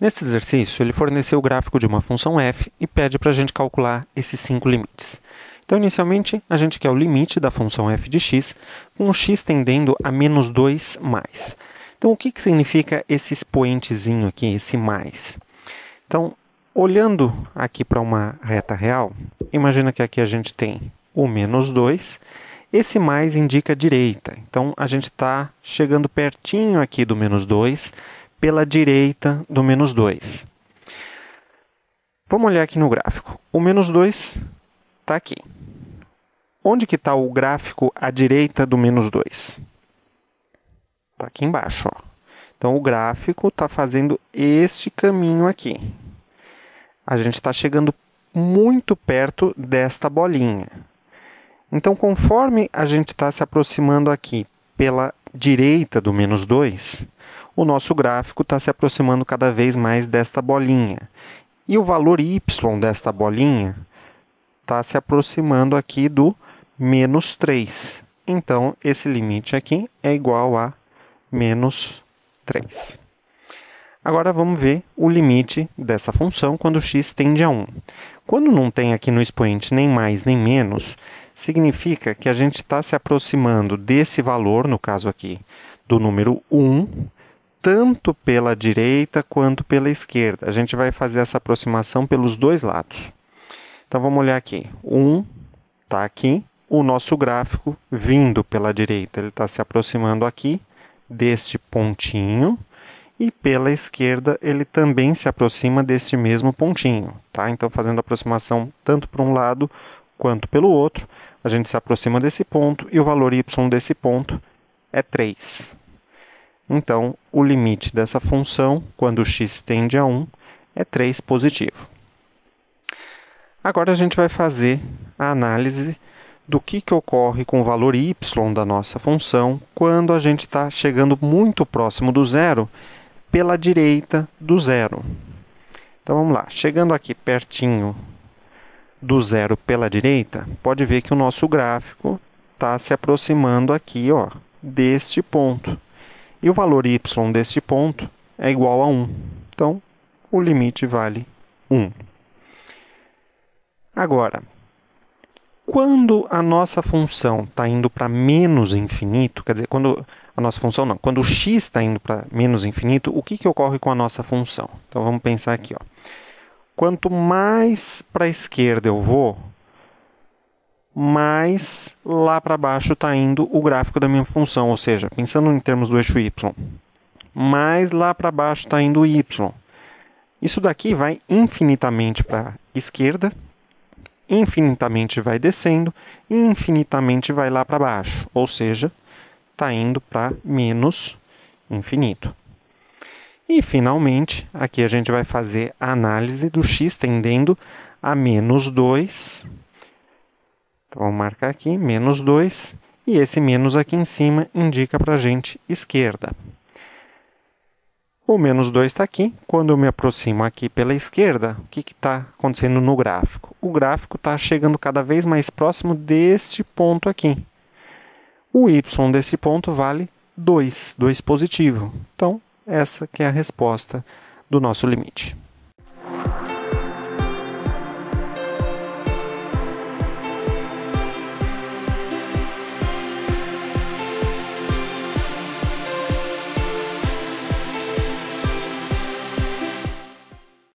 Nesse exercício, ele forneceu o gráfico de uma função f e pede para a gente calcular esses 5 limites. Então, inicialmente, a gente quer o limite da função f de x, com o x tendendo a menos 2 mais. Então, o que significa esse expoentezinho aqui, esse mais? Então, olhando aqui para uma reta real, imagina que aqui a gente tem o menos 2, esse mais indica a direita. Então, a gente está chegando pertinho aqui do menos 2, pela direita do menos 2. Vamos olhar aqui no gráfico. O menos 2 está aqui. Onde que está o gráfico à direita do menos 2? Está aqui embaixo. Ó. Então, o gráfico está fazendo este caminho aqui. A gente está chegando muito perto desta bolinha. Então, conforme a gente está se aproximando aqui pela direita do menos 2, o nosso gráfico está se aproximando cada vez mais desta bolinha. E o valor y desta bolinha está se aproximando aqui do menos 3. Então, esse limite aqui é igual a menos 3. Agora, vamos ver o limite dessa função quando x tende a 1. Quando não tem aqui no expoente nem mais nem menos, significa que a gente está se aproximando desse valor, no caso aqui, do número 1, tanto pela direita quanto pela esquerda. A gente vai fazer essa aproximação pelos dois lados. Então, vamos olhar aqui. 1 está aqui. O nosso gráfico vindo pela direita, ele está se aproximando aqui deste pontinho. E pela esquerda, ele também se aproxima deste mesmo pontinho. Tá? Então, fazendo a aproximação tanto para um lado quanto pelo outro, a gente se aproxima desse ponto e o valor y desse ponto é 3. Então, o limite dessa função, quando x tende a 1, é 3 positivo. Agora, a gente vai fazer a análise do que ocorre com o valor y da nossa função quando a gente está chegando muito próximo do zero pela direita do zero. Então, vamos lá. Chegando aqui pertinho do zero pela direita, pode ver que o nosso gráfico está se aproximando aqui, ó, deste ponto. E o valor y deste ponto é igual a 1. Então, o limite vale 1. Agora, quando a nossa função está indo para menos infinito, quer dizer, quando a nossa função não, quando o x está indo para menos infinito, o que ocorre com a nossa função? Então, vamos pensar aqui, ó. Quanto mais para a esquerda eu vou, mais lá para baixo está indo o gráfico da minha função, ou seja, pensando em termos do eixo y, mais lá para baixo está indo o y. Isso daqui vai infinitamente para a esquerda, infinitamente vai descendo, e infinitamente vai lá para baixo, ou seja, está indo para menos infinito. E, finalmente, aqui a gente vai fazer a análise do x tendendo a menos 2. Então, vamos marcar aqui, menos 2. E esse menos aqui em cima indica para a gente esquerda. O menos 2 está aqui. Quando eu me aproximo aqui pela esquerda, o que está acontecendo no gráfico? O gráfico está chegando cada vez mais próximo deste ponto aqui. O y desse ponto vale 2 positivo. Então, essa que é a resposta do nosso limite.